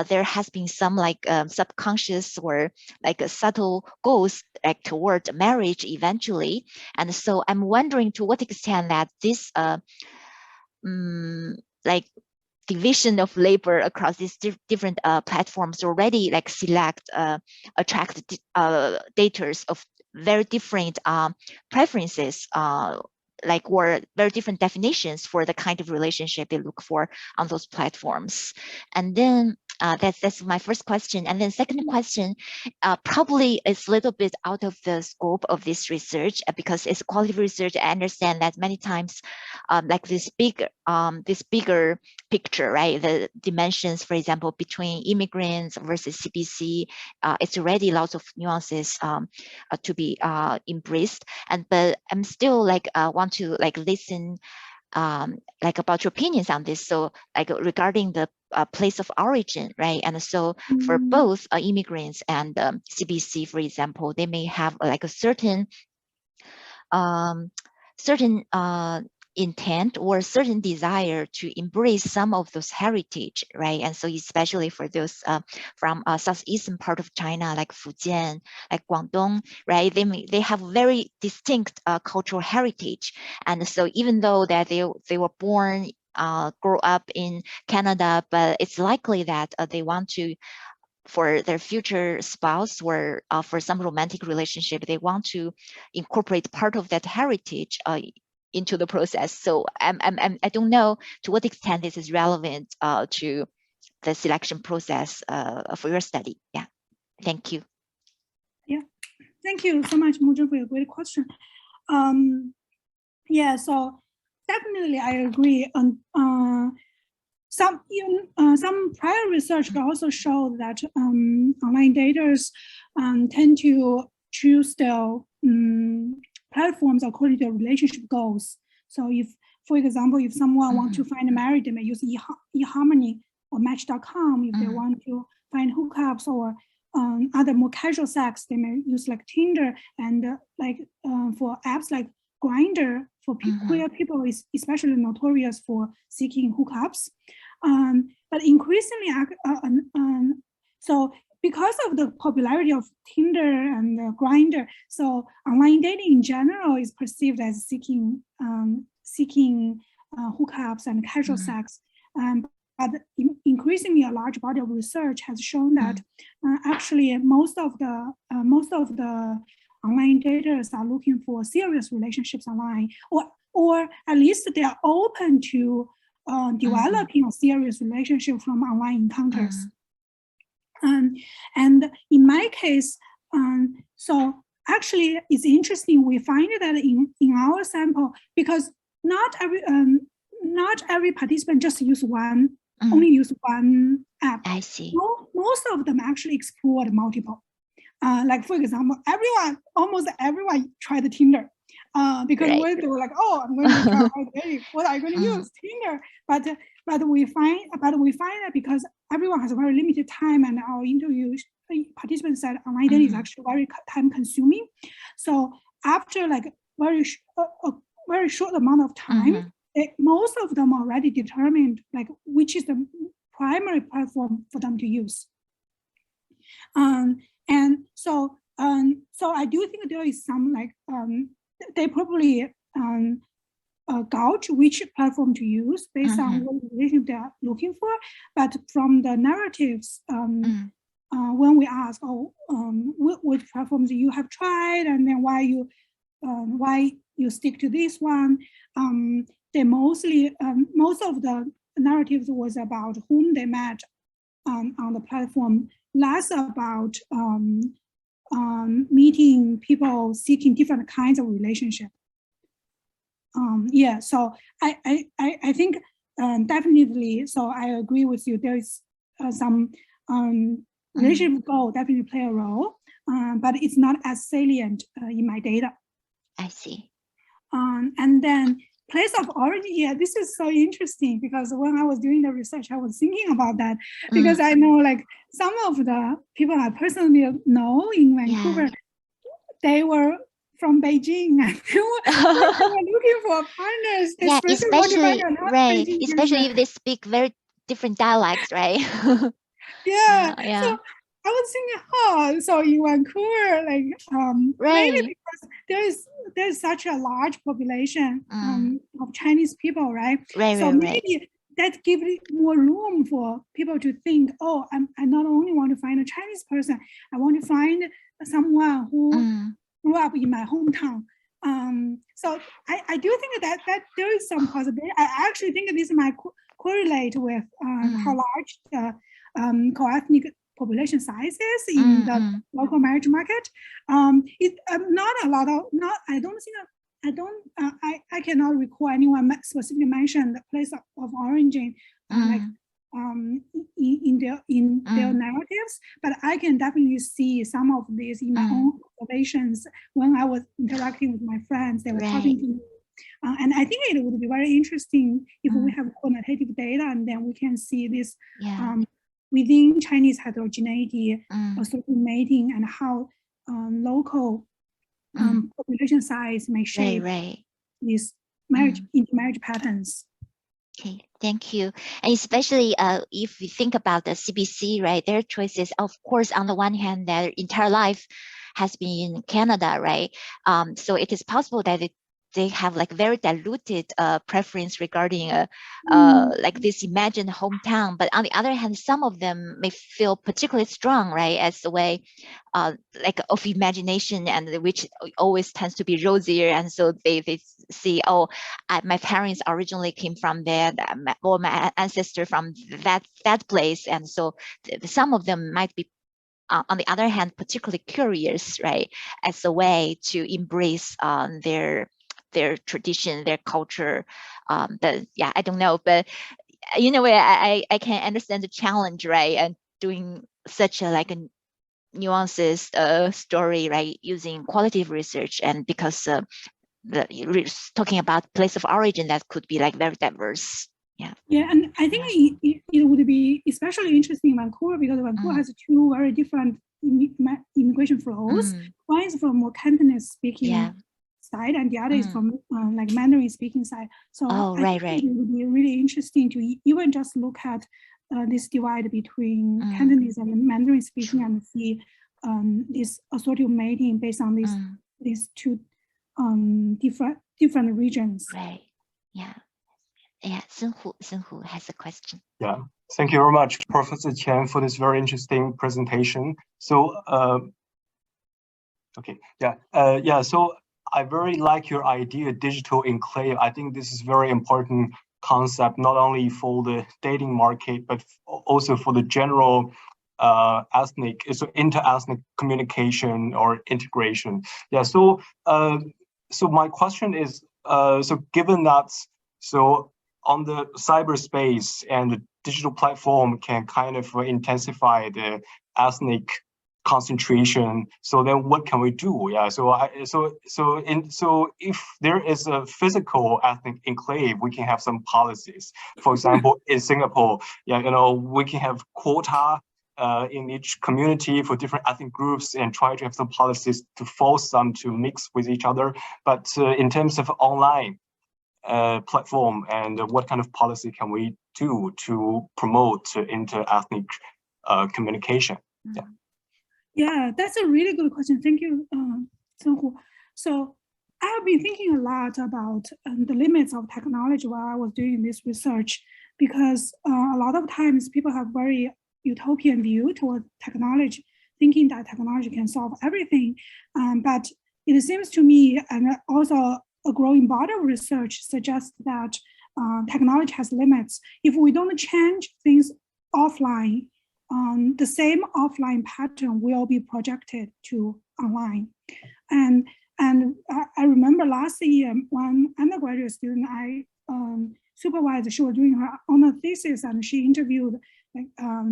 there has been some like subconscious or like a subtle goals like toward marriage eventually. And so I'm wondering to what extent that this like division of labor across these different platforms already like attract daters of very different preferences, like or very different definitions for the kind of relationship they look for on those platforms. And then that's my first question. And then second question, probably it's a little bit out of the scope of this research because it's quality research. I understand that many times like this bigger picture, right? The dimensions, for example, between immigrants versus CBC, it's already lots of nuances to be embraced. But I'm still like want to like listen like about your opinions on this. So like regarding the place of origin, right? And so for both immigrants and CBC, for example, they may have like a certain intent or certain desire to embrace some of those heritage, right? And so especially for those from southeastern part of China, like Fujian, like Guangdong, right? They have very distinct cultural heritage. And so even though that they were born, grow up in Canada, but it's likely that they want to, for their future spouse or for some romantic relationship, they want to incorporate part of that heritage into the process. So I don't know to what extent this is relevant to the selection process for your study. Yeah, thank you. Yeah, thank you so much, Mujun, for your great question. Yeah, so definitely I agree. Some prior research also showed that online daters tend to choose their platforms according to their relationship goals. So if, for example, if someone wants to find a marriage, they may use eHarmony or Match.com. If they want to find hookups or other more casual sex, they may use like Tinder, and like for apps like Grindr for queer people is especially notorious for seeking hookups. But increasingly, so because of the popularity of Tinder and Grindr, so online dating in general is perceived as seeking hookups and casual sex. but increasingly a large body of research has shown that actually most of the online daters are looking for serious relationships online, or at least they are open to developing a serious relationship from online encounters. And in my case, so actually it's interesting. We find that in our sample, because not every participant just use one, only use one app. I see. Most of them actually explored multiple. Like for example, almost everyone tried Tinder. Because when they were like, oh, I'm going to try dating, what are you going to use? Tinder. But we find that because everyone has a very limited time, and our interview participants said online dating is actually very time consuming. So after like a very short amount of time, most of them already determined like which is the primary platform for them to use. And so I do think there is some like they probably gauge which platform to use based on what relationship they are looking for. But from the narratives, when we ask, which platforms you have tried, and then why you stick to this one, they mostly most of the narratives was about whom they met on the platform, less about meeting people seeking different kinds of relationship. Yeah, so I think definitely. So I agree with you. There is some relationship goal definitely play a role, but it's not as salient in my data. I see. And then place of origin, yeah, this is so interesting because when I was doing the research, I was thinking about that because I know like some of the people I personally know in Vancouver, they were from Beijing and they were looking for partners. They especially especially if they speak very different dialects, right? Yeah. So I was thinking, so in Vancouver, like maybe because there's such a large population of Chinese people, right? So maybe that gives more room for people to think, oh, I not only want to find a Chinese person, I want to find someone who grew up in my hometown. So I do think that there is some possibility. I actually think this might correlate with how large the co-ethnic population sizes in the local marriage market. Not a lot of, I cannot recall anyone specifically mentioned the place of origin like in their narratives, but I can definitely see some of this in my own observations when I was interacting with my friends. They were talking to me. And I think it would be very interesting if we have quantitative data and then we can see this within Chinese heterogeneity, social mating, and how local population size may shape these intermarriage patterns. Okay, thank you. And especially if we think about the CBC, right, their choices, of course, on the one hand, their entire life has been in Canada, right? So it is possible that they have like very diluted preference regarding like this imagined hometown. But on the other hand, some of them may feel particularly strong, right, as a way like of imagination, and which always tends to be rosier. And so they see, oh, my parents originally came from there, or my ancestor from that place. And so some of them might be, on the other hand, particularly curious, right, as a way to embrace their tradition, their culture. I don't know, but you know, I can understand the challenge, right, and doing such a like a nuances story, right, using qualitative research, and because talking about place of origin that could be like very diverse. Yeah, and I think it would be especially interesting in Vancouver because Vancouver has two very different immigration flows. One is from more Cantonese speaking side, and the other is from like Mandarin speaking side. So I think it would be really interesting to even just look at this divide between Cantonese and Mandarin speaking and see this assortative mating based on these two different regions. Right. Yeah. Yeah, Sun Hu has a question. Yeah, thank you very much, Professor Qian, for this very interesting presentation. So, okay, yeah. So I very like your idea, digital enclave. I think this is very important concept, not only for the dating market, but also for the general inter-ethnic communication or integration. Yeah. So, so my question is, so given that, so on the cyberspace and the digital platform can kind of intensify the ethnic concentration. So then what can we do? Yeah. So if there is a physical ethnic enclave, we can have some policies. For example, in Singapore, yeah, we can have quota in each community for different ethnic groups and try to have some policies to force them to mix with each other. But in terms of online platform, and what kind of policy can we do to promote inter-ethnic communication? Yeah. Yeah, that's a really good question. Thank you, Sun Hu. So I have been thinking a lot about the limits of technology while I was doing this research, because a lot of times people have very utopian view toward technology, thinking that technology can solve everything. But it seems to me, and also a growing body of research suggests that technology has limits. If we don't change things offline, the same offline pattern will be projected to online. And I remember last year, one undergraduate student I supervised, she was doing her honor thesis, and she interviewed like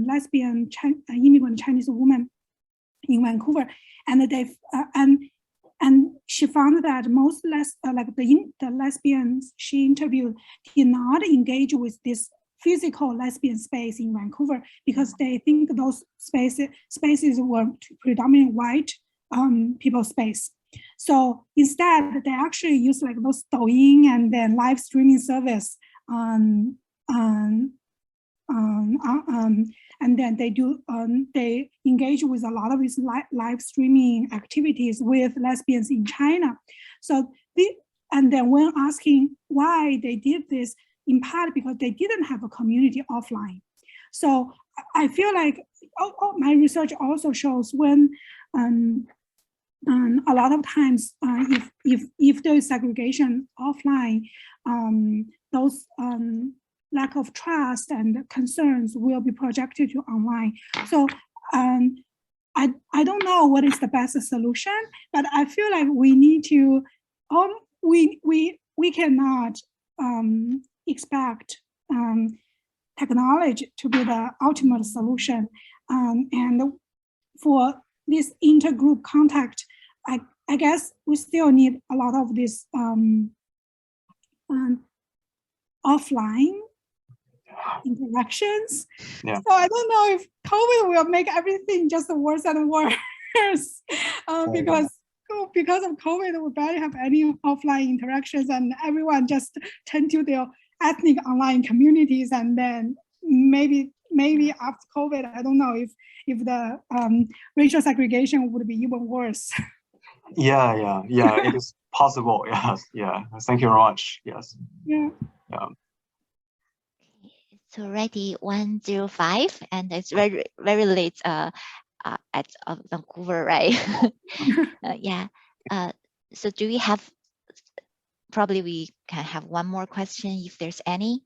lesbian immigrant Chinese woman in Vancouver, and they and she found that most the lesbians she interviewed did not engage with this physical lesbian space in Vancouver, because they think those spaces were predominantly white people space. So instead, they actually use like those Douyin and then live streaming service, and then they engage with a lot of these live streaming activities with lesbians in China. So and then when asking why they did this, in part because they didn't have a community offline. So I feel like my research also shows when a lot of times if there is segregation offline, those lack of trust and concerns will be projected to online. So I don't know what is the best solution, but I feel like we need to we cannot expect technology to be the ultimate solution. And for this intergroup contact, I guess we still need a lot of this offline interactions. Yeah. So I don't know if COVID will make everything just worse and worse because of COVID, we barely have any offline interactions, and everyone just tend to their ethnic online communities. And then maybe after COVID, I don't know if the racial segregation would be even worse. Yeah, it is possible. Yes, yeah. Thank you very much. Yes. Yeah. It's already 1:05, and it's very, very late at Vancouver, right? Yeah. So do we have, probably we can have one more question if there's any.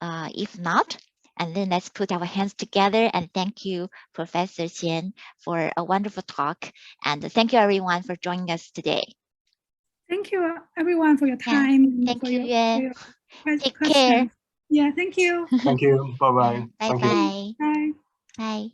If not, and then let's put our hands together and thank you, Professor Qian, for a wonderful talk. And thank you everyone for joining us today. Thank you everyone for your time. Yeah, thank you, Yuan. Take questions. care. Yeah, thank you. Thank you. Bye-bye. Bye-bye. Bye. Bye.